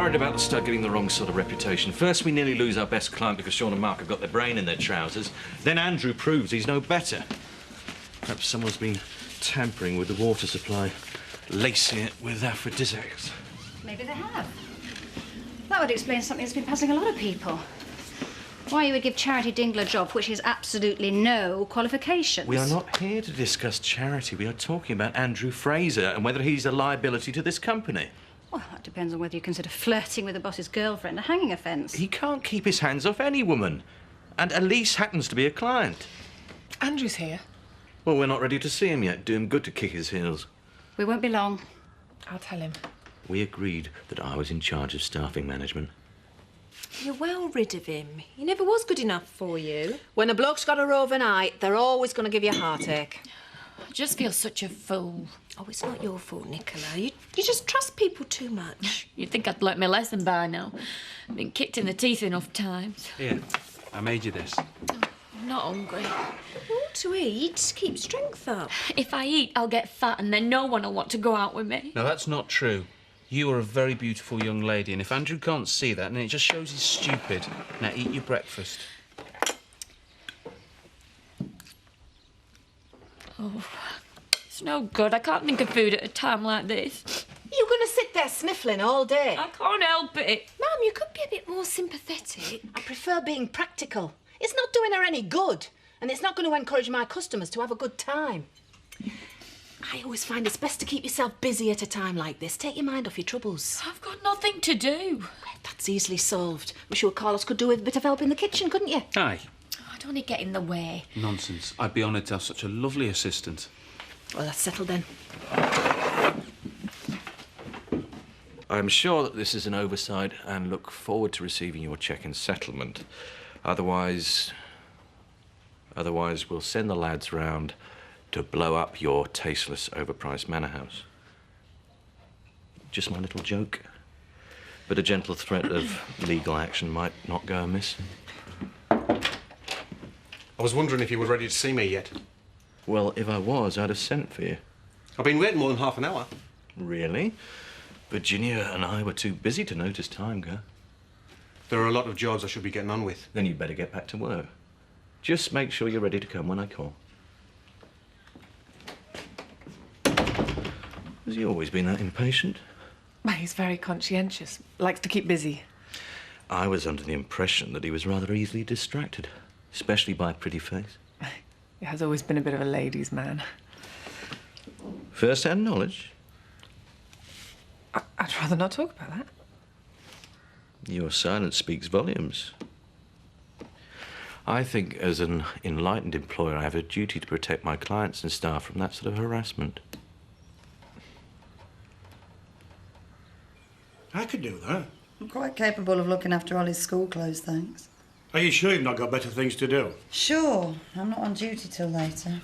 worried about the stud getting the wrong sort of reputation. First, we nearly lose our best client because Sean and Mark have got their brain in their trousers. Then Andrew proves he's no better. Perhaps someone's been tampering with the water supply, lacing it with aphrodisiacs. Maybe they have. That would explain something that's been puzzling a lot of people. Why you would give Charity Dingle a job for which he has absolutely no qualifications. We are not here to discuss charity. We are talking about Andrew Fraser and whether he's a liability to this company. Well, that depends on whether you consider flirting with the boss's girlfriend a hanging offence. He can't keep his hands off any woman. And Elise happens to be a client. Andrew's here. Well, we're not ready to see him yet. Do him good to kick his heels. We won't be long. I'll tell him. We agreed that I was in charge of staffing management. You're well rid of him. He never was good enough for you. When a bloke's got a roving eye, they're always going to give you a heartache. I just feel such a fool. Oh, it's not your fault, Nicola. You just trust people too much. You'd think I'd learnt my lesson by now. I've been kicked in the teeth enough times. Here, I made you this. I'm not hungry. You want to eat. Keep strength up. If I eat, I'll get fat and then no one will want to go out with me. No, that's not true. You are a very beautiful young lady, and if Andrew can't see that, then it just shows he's stupid. Now eat your breakfast. Oh, it's no good. I can't think of food at a time like this. You're going to sit there sniffling all day. I can't help it. Mum, you could be a bit more sympathetic. I prefer being practical. It's not doing her any good, and it's not going to encourage my customers to have a good time. I always find it's best to keep yourself busy at a time like this. Take your mind off your troubles. I've got nothing to do. Well, that's easily solved. I'm sure Carlos could do with a bit of help in the kitchen, couldn't you? Aye. I'd only get in the way. Nonsense. I'd be honoured to have such a lovely assistant. Well, that's settled then. I'm sure that this is an oversight and look forward to receiving your cheque in settlement. Otherwise, we'll send the lads round to blow up your tasteless, overpriced manor house. Just my little joke. But a gentle threat of legal action might not go amiss. I was wondering if you were ready to see me yet. Well, if I was, I'd have sent for you. I've been waiting more than half an hour. Really? Virginia and I were too busy to notice time go. There are a lot of jobs I should be getting on with. Then you'd better get back to work. Just make sure you're ready to come when I call. Has he always been that impatient? Well, he's very conscientious. Likes to keep busy. I was under the impression that he was rather easily distracted, especially by a pretty face. He has always been a bit of a ladies' man. First-hand knowledge? I'd rather not talk about that. Your silence speaks volumes. I think as an enlightened employer, I have a duty to protect my clients and staff from that sort of harassment. I could do that. I'm quite capable of looking after Ollie's school clothes, thanks. Are you sure you've not got better things to do? Sure. I'm not on duty till later.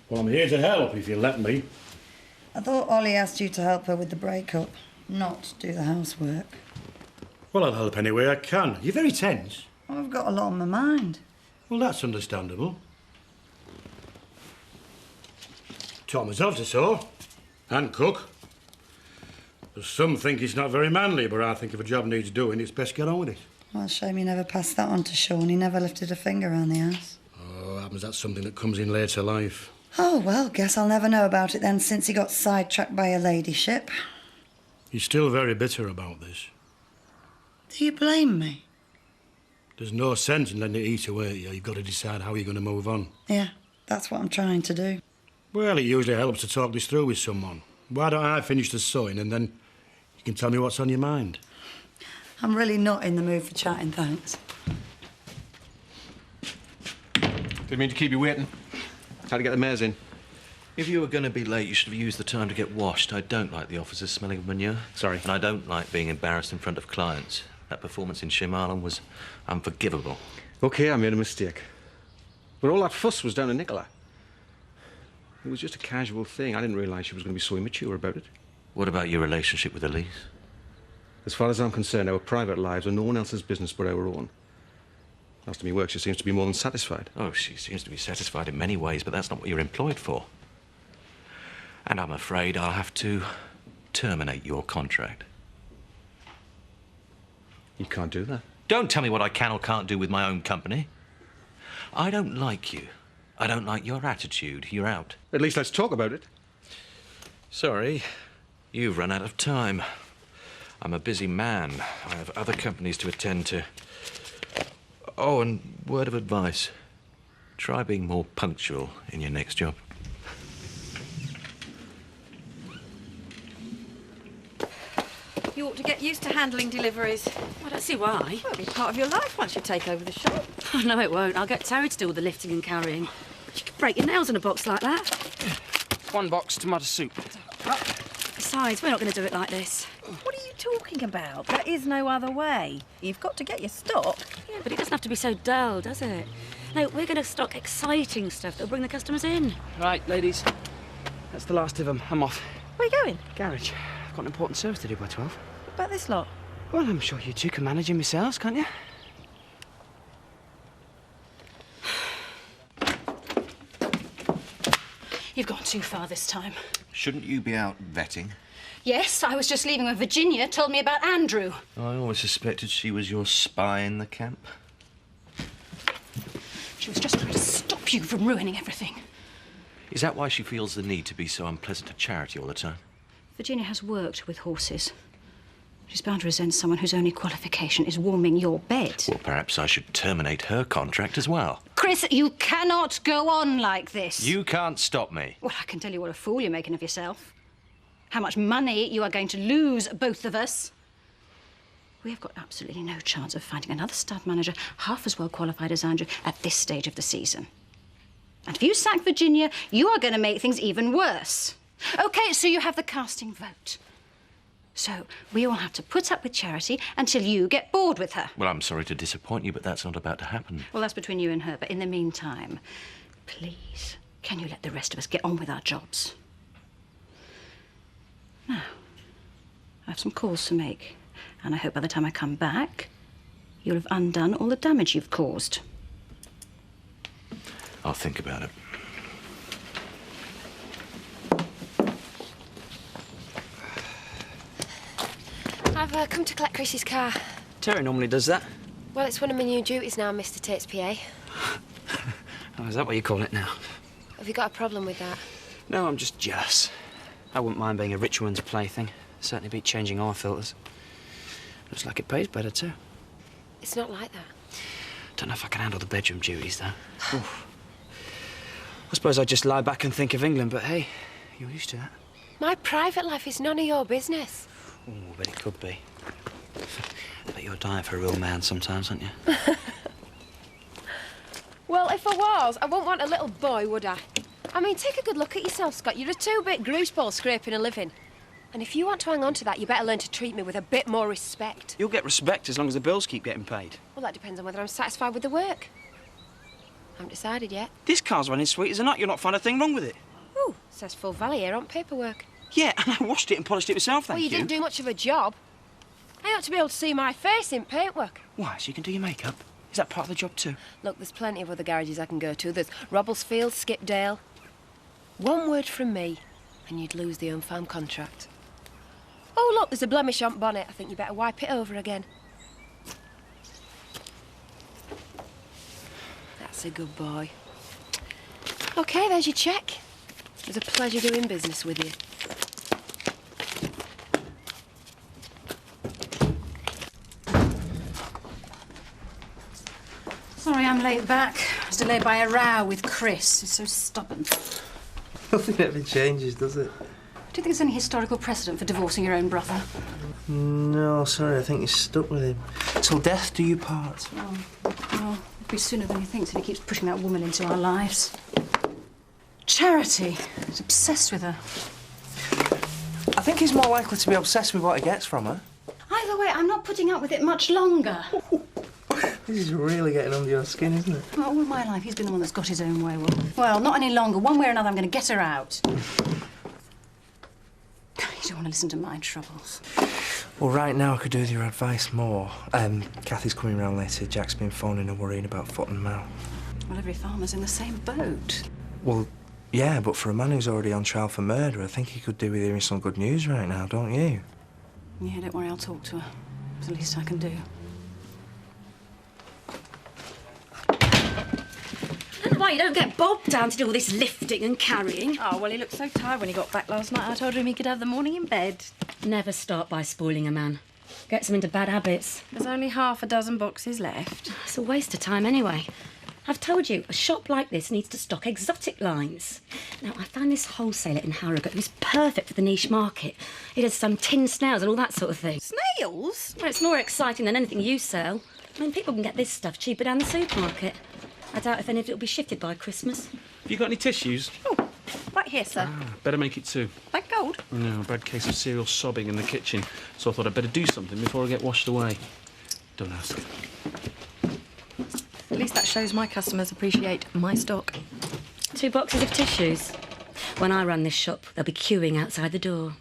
Well, I'm here to help if you let me. I thought Ollie asked you to help her with the breakup, not do the housework. Well, I'll help any way I can. You're very tense. Oh, I've got a lot on my mind. Well, that's understandable. Taught myself to sew and cook. Some think it's not very manly, but I think if a job needs doing, it's best get on with it. Well, shame you never passed that on to Sean. He never lifted a finger around the house. Oh, happens that's something that comes in later life. Oh, well, guess I'll never know about it then since he got sidetracked by your ladyship. You're still very bitter about this. Do you blame me? There's no sense in letting it eat away at you. You've got to decide how you're going to move on. Yeah, that's what I'm trying to do. Well, it usually helps to talk this through with someone. Why don't I finish the sewing and then you can tell me what's on your mind? I'm really not in the mood for chatting, thanks. Didn't mean to keep you waiting. Had to get the mares in. If you were going to be late, you should have used the time to get washed. I don't like the officers smelling of manure. Sorry. And I don't like being embarrassed in front of clients. That performance in Shimarlon was unforgivable. OK, I made a mistake. But all that fuss was down to Nicola. It was just a casual thing. I didn't realise she was going to be so immature about it. What about your relationship with Elise? As far as I'm concerned, our private lives are no one else's business but our own. Last time he worked, she seems to be more than satisfied. Oh, she seems to be satisfied in many ways, but that's not what you're employed for. And I'm afraid I'll have to terminate your contract. You can't do that. Don't tell me what I can or can't do with my own company. I don't like you. I don't like your attitude. You're out. At least let's talk about it. Sorry, you've run out of time. I'm a busy man. I have other companies to attend to. Oh, and word of advice. Try being more punctual in your next job. You ought to get used to handling deliveries. I don't see why. Well, it'll be part of your life once you take over the shop. Oh, no, it won't. I'll get Terry to do all the lifting and carrying. But you could break your nails in a box like that. 1 box tomato soup. Besides, we're not going to do it like this. What are you talking about? There is no other way. You've got to get your stock. Yeah, but it doesn't have to be so dull, does it? No, we're going to stock exciting stuff that'll bring the customers in. Right, ladies. That's the last of them. I'm off. Where are you going? Garage. I've got an important service to do by 12. What about this lot? Well, I'm sure you two can manage him yourselves, can't you? You've gone too far this time. Shouldn't you be out vetting? Yes, I was just leaving when Virginia told me about Andrew. I always suspected she was your spy in the camp. She was just trying to stop you from ruining everything. Is that why she feels the need to be so unpleasant to Charity all the time? Virginia has worked with horses. She's bound to resent someone whose only qualification is warming your bed. Well, perhaps I should terminate her contract as well. Chris, you cannot go on like this. You can't stop me. Well, I can tell you what a fool you're making of yourself. How much money you are going to lose, both of us. We have got absolutely no chance of finding another stud manager half as well qualified as Andrew at this stage of the season. And if you sack Virginia, you are going to make things even worse. OK, so you have the casting vote. So we all have to put up with Charity until you get bored with her. Well, I'm sorry to disappoint you, but that's not about to happen. Well, that's between you and her. But in the meantime, please, can you let the rest of us get on with our jobs? Now, I have some calls to make. And I hope by the time I come back, you'll have undone all the damage you've caused. I'll think about it. I've come to collect Chrissy's car. Terry normally does that. Well, it's one of my new duties now, Mr. Tate's PA. Oh, is that what you call it now? Have you got a problem with that? No, I'm just jealous. I wouldn't mind being a rich woman's plaything. Certainly beat changing oil filters. Looks like it pays better, too. It's not like that. Don't know if I can handle the bedroom duties, though. Oof. I suppose I'd just lie back and think of England, but hey, you're used to that. My private life is none of your business. Oh, but it could be. I bet you're dying for a real man sometimes, aren't you? Well, if I was, I wouldn't want a little boy, would I? I mean, take a good look at yourself, Scott. You're a two-bit greaseball scraping a living. And if you want to hang on to that, you better learn to treat me with a bit more respect. You'll get respect as long as the bills keep getting paid. Well, that depends on whether I'm satisfied with the work. I haven't decided yet. This car's running sweet as a nut. You'll not find a thing wrong with it. Ooh, says Full Valley here on paperwork. Yeah, and I washed it and polished it myself, thank you. Well, you didn't do much of a job. I ought to be able to see my face in paintwork. Why, so you can do your makeup? Is that part of the job too? Look, there's plenty of other garages I can go to. There's Robblesfield, Skipdale. One word from me, and you'd lose the Home Farm contract. Oh, look, there's a blemish on bonnet. I think you better wipe it over again. That's a good boy. OK, there's your cheque. It was a pleasure doing business with you. Sorry I'm late back. I was delayed by a row with Chris. He's so stubborn. Nothing ever changes, does it? Do you think there's any historical precedent for divorcing your own brother? No, sorry, I think you're stuck with him. Till death do you part. Oh, well, it'll be sooner than he thinks if he keeps pushing that woman into our lives. Charity. He's obsessed with her. I think he's more likely to be obsessed with what he gets from her. Either way, I'm not putting up with it much longer. This is really getting under your skin, isn't it? Well, all my life, he's been the one that's got his own way. Well, not any longer. One way or another, I'm going to get her out. You don't want to listen to my troubles. Well, right now I could do with your advice more. Kathy's coming round later. Jack's been phoning her worrying about foot and mouth. Well, every farmer's in the same boat. Well, yeah, but for a man who's already on trial for murder, I think he could do with hearing some good news right now, don't you? Yeah, don't worry, I'll talk to her. It's the least I can do. why you don't get Bob down to do all this lifting and carrying. Oh, well, he looked so tired when he got back last night. I told him he could have the morning in bed. Never start by spoiling a man. Gets him into bad habits. There's only half a dozen boxes left. It's a waste of time anyway. I've told you, a shop like this needs to stock exotic lines. Now, I found this wholesaler in Harrogate who's perfect for the niche market. He does some tin snails and all that sort of thing. Snails? Well, it's more exciting than anything you sell. I mean, people can get this stuff cheaper down the supermarket. I doubt if any of it will be shifted by Christmas. Have you got any tissues? Oh, right here, sir. Better make it 2. Like gold? No, a bad case of serial sobbing in the kitchen, so I thought I'd better do something before I get washed away. Don't ask. At least that shows my customers appreciate my stock. 2 boxes of tissues. When I run this shop, they'll be queuing outside the door.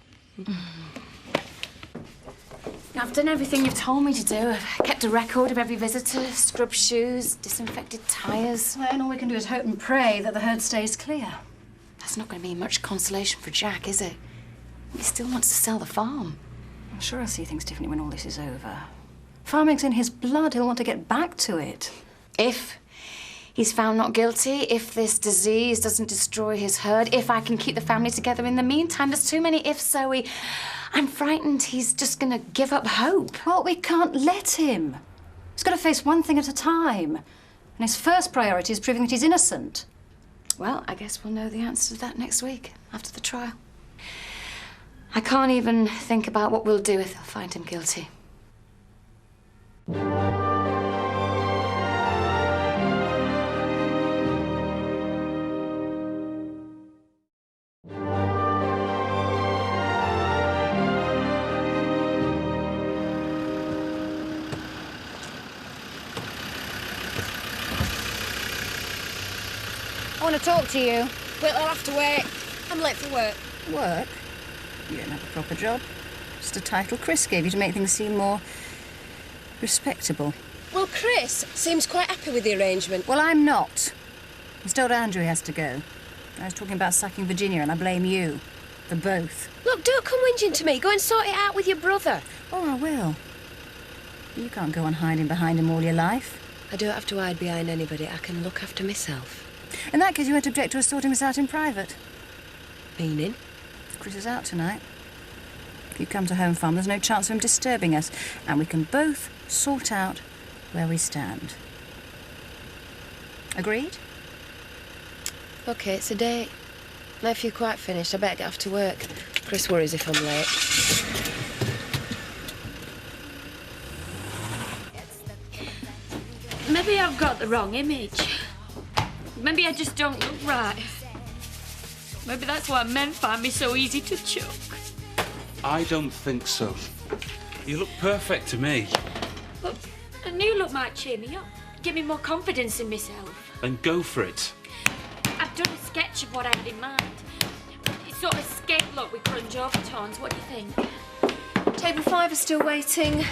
I've done everything you've told me to do. I've kept a record of every visitor, scrubbed shoes, disinfected tyres. Well, and all we can do is hope and pray that the herd stays clear. That's not going to be much consolation for Jack, is it? He still wants to sell the farm. I'm sure I'll see things differently when all this is over. Farming's in his blood. He'll want to get back to it. If he's found not guilty, if this disease doesn't destroy his herd, if I can keep the family together in the meantime. There's too many ifs, Zoe. I'm frightened he's just going to give up hope. Well, we can't let him. He's got to face one thing at a time. And his first priority is proving that he's innocent. Well, I guess we'll know the answer to that next week, after the trial. I can't even think about what we'll do if they'll find him guilty. I want to talk to you. Well, I'll have to wait. I'm late for work. Work? You don't have a proper job. Just a title Chris gave you to make things seem more respectable. Well, Chris seems quite happy with the arrangement. Well, I'm not. He's told Andrew he has to go. I was talking about sacking Virginia, and I blame you. For both. Look, don't come whinging to me. Go and sort it out with your brother. Oh, I will. You can't go on hiding behind him all your life. I don't have to hide behind anybody. I can look after myself. In that case, you won't object to us sorting this out in private. Meaning? Chris is out tonight. If you come to Home Farm, there's no chance of him disturbing us. And we can both sort out where we stand. Agreed? OK, it's a date. Now, if you're quite finished, I better get off to work. Chris worries if I'm late. Maybe I've got the wrong image. Maybe I just don't look right. Maybe that's why men find me so easy to chuck. I don't think so. You look perfect to me. But a new look might cheer me up, give me more confidence in myself. Then go for it. I've done a sketch of what I had in mind. It's sort of skate look with grunge overtones. What do you think? Table 5 is still waiting.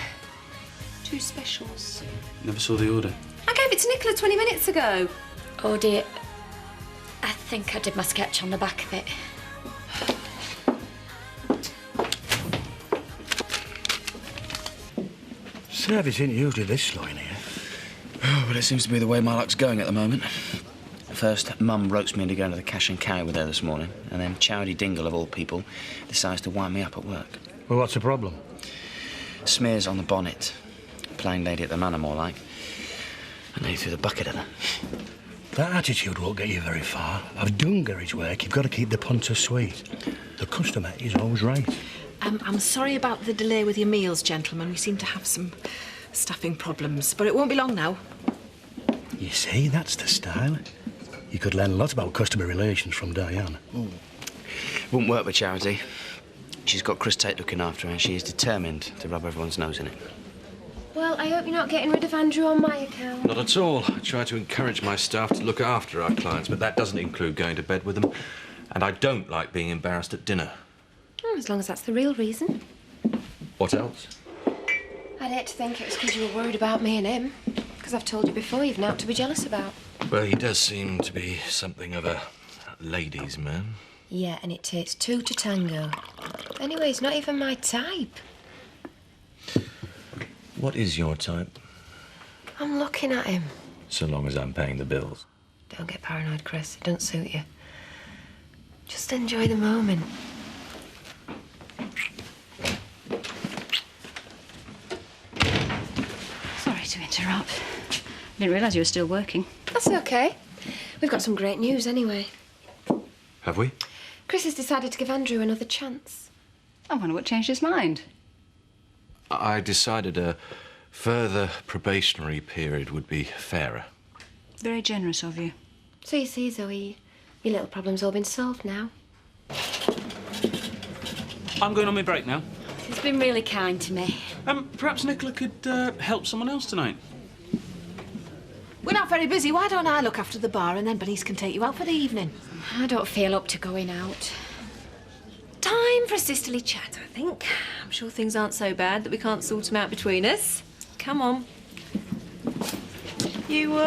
2 specials. Never saw the order. I gave it to Nicola 20 minutes ago. Oh dear. I think I did my sketch on the back of it. Service isn't usually this slow in here. Oh, well, it seems to be the way my luck's going at the moment. First, Mum ropes me into going to the cash and carry with her this morning, and then Chowdy Dingle, of all people, decides to wind me up at work. Well, what's the problem? Smears on the bonnet. Plain lady at the manor, more like. And they threw the bucket at her. That attitude won't get you very far. I've done garage work. You've got to keep the punter sweet. The customer is always right. I'm sorry about the delay with your meals, gentlemen. We seem to have some staffing problems, but it won't be long now. You see, that's the style. You could learn a lot about customer relations from Diane. Wouldn't work with Charity. She's got Chris Tate looking after her, and she is determined to rub everyone's nose in it. Well, I hope you're not getting rid of Andrew on my account. Not at all. I try to encourage my staff to look after our clients, but that doesn't include going to bed with them. And I don't like being embarrassed at dinner. As long as that's the real reason. What else? I'd hate to think it was because you were worried about me and him. Because I've told you before, you've naught to be jealous about. Well, he does seem to be something of a ladies' man. Yeah, and it takes 2 to tango. Anyway, he's not even my type. What is your type? I'm looking at him. So long as I'm paying the bills. Don't get paranoid, Chris. It doesn't suit you. Just enjoy the moment. Sorry to interrupt. Didn't realise you were still working. That's okay. We've got some great news anyway. Have we? Chris has decided to give Andrew another chance. I wonder what changed his mind. I decided a further probationary period would be fairer. Very generous of you. So you see, Zoe, your little problem's all been solved now. I'm going on my break now. He's been really kind to me. Perhaps Nicola could help someone else tonight. We're not very busy. Why don't I look after the bar and then Bernice can take you out for the evening? I don't feel up to going out. Time for a sisterly chat, I think. I'm sure things aren't so bad that we can't sort them out between us. Come on. You,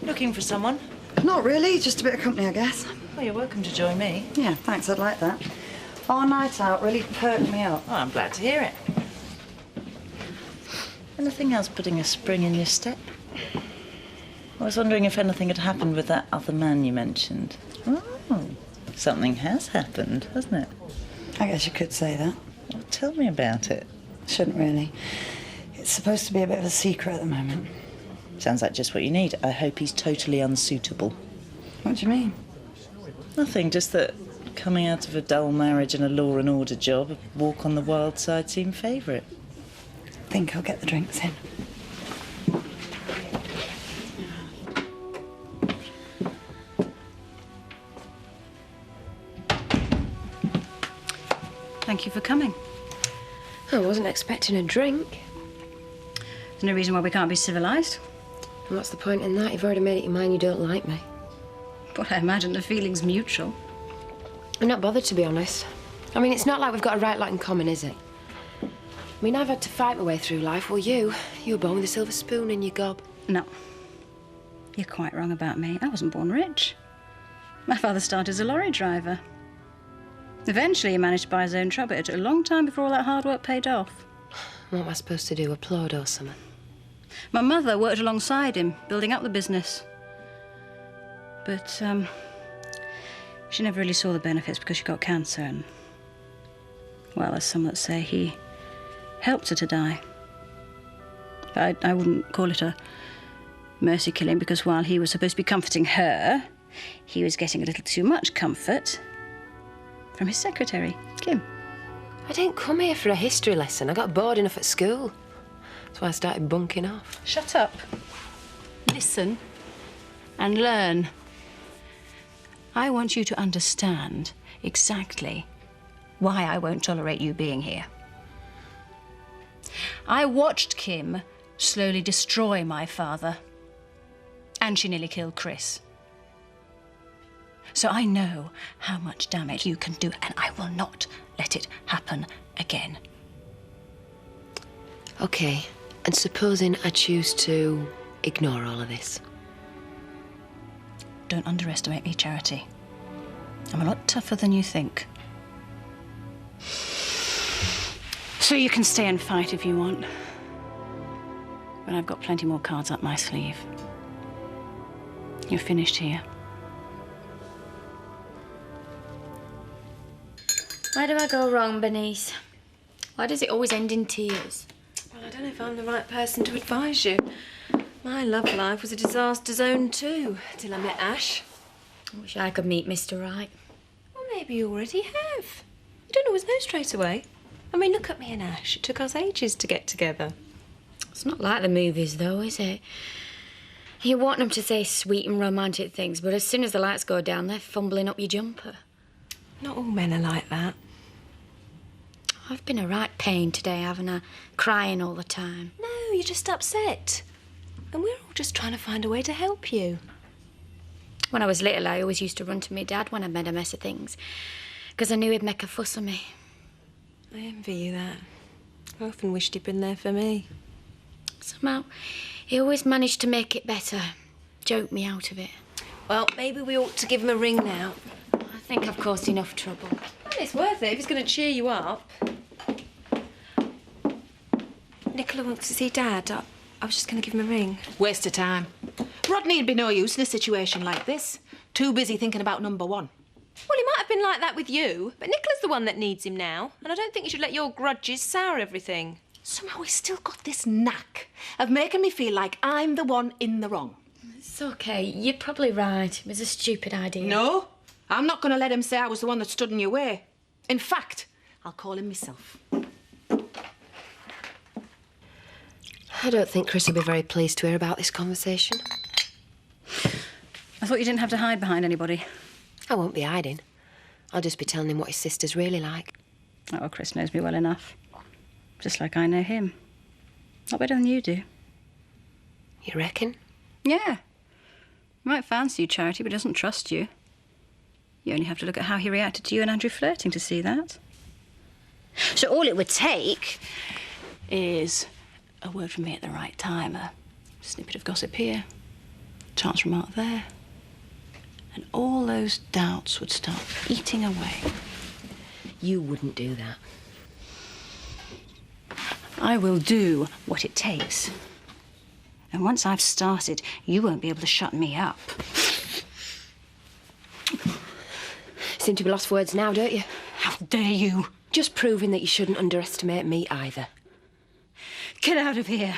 looking for someone? Not really, just a bit of company, I guess. Well, you're welcome to join me. Yeah, thanks, I'd like that. Our night out really perked me up. Oh, I'm glad to hear it. Anything else putting a spring in your step? I was wondering if anything had happened with that other man you mentioned. Oh, something has happened, hasn't it? I guess you could say that. Well, tell me about it. Shouldn't really. It's supposed to be a bit of a secret at the moment. Sounds like just what you need. I hope he's totally unsuitable. What do you mean? Nothing, just that coming out of a dull marriage and a law and order job, a walk on the wild side seemed favourite. Think I'll get the drinks in. Thank you for coming. I wasn't expecting a drink. There's no reason why we can't be civilised. And what's the point in that? You've already made it your mind you don't like me. But I imagine the feeling's mutual. I'm not bothered, to be honest. I mean, it's not like we've got a right lot in common, is it? I mean, I've had to fight my way through life. Well, you were born with a silver spoon in your gob. No. You're quite wrong about me. I wasn't born rich. My father started as a lorry driver. Eventually, he managed to buy his own truck, but it took a long time before all that hard work paid off. What am I supposed to do, applaud or something? My mother worked alongside him, building up the business. But, she never really saw the benefits because she got cancer and, well, there's some that say he helped her to die. I wouldn't call it a mercy killing because while he was supposed to be comforting her, he was getting a little too much comfort from his secretary, Kim. I didn't come here for a history lesson. I got bored enough at school. That's why I started bunking off. Shut up. Listen and learn. I want you to understand exactly why I won't tolerate you being here. I watched Kim slowly destroy my father, and she nearly killed Chris. So I know how much damage you can do, and I will not let it happen again. OK, and supposing I choose to ignore all of this? Don't underestimate me, Charity. I'm a lot tougher than you think. So you can stay and fight if you want. But I've got plenty more cards up my sleeve. You're finished here. Where do I go wrong, Bernice? Why does it always end in tears? Well, I don't know if I'm the right person to advise you. My love life was a disaster zone too, till I met Ash. I wish I could meet Mr. Right. Well, maybe you already have. You don't always know straight away. I mean, look at me and Ash. It took us ages to get together. It's not like the movies, though, is it? You want them to say sweet and romantic things, but as soon as the lights go down, they're fumbling up your jumper. Not all men are like that. I've been a right pain today, haven't I? Crying all the time. No, you're just upset. And we're all just trying to find a way to help you. When I was little, I always used to run to my dad when I made a mess of things, because I knew he'd make a fuss of me. I envy you that. I often wished he'd been there for me. Somehow, he always managed to make it better, joke me out of it. Well, maybe we ought to give him a ring now. I think I've caused enough trouble. Well, it's worth it if he's going to cheer you up. Nicola wants to see Dad. I was just going to give him a ring. Waste of time. Rodney'd be no use in a situation like this. Too busy thinking about number one. Well, he might have been like that with you, but Nicola's the one that needs him now, and I don't think you should let your grudges sour everything. Somehow he's still got this knack of making me feel like I'm the one in the wrong. It's okay. You're probably right. It was a stupid idea. No, I'm not going to let him say I was the one that stood in your way. In fact, I'll call him myself. I don't think Chris will be very pleased to hear about this conversation. I thought you didn't have to hide behind anybody. I won't be hiding. I'll just be telling him what his sister's really like. Oh, well, Chris knows me well enough. Just like I know him. Not better than you do. You reckon? Yeah. He might fancy you, Charity, but he doesn't trust you. You only have to look at how he reacted to you and Andrew flirting to see that. So all it would take is a word from me at the right time, a snippet of gossip here, chance remark there, and all those doubts would start eating away. You wouldn't do that. I will do what it takes. And once I've started, you won't be able to shut me up. Seem to be lost for words now, don't you? How dare you? Just proving that you shouldn't underestimate me either. Get out of here.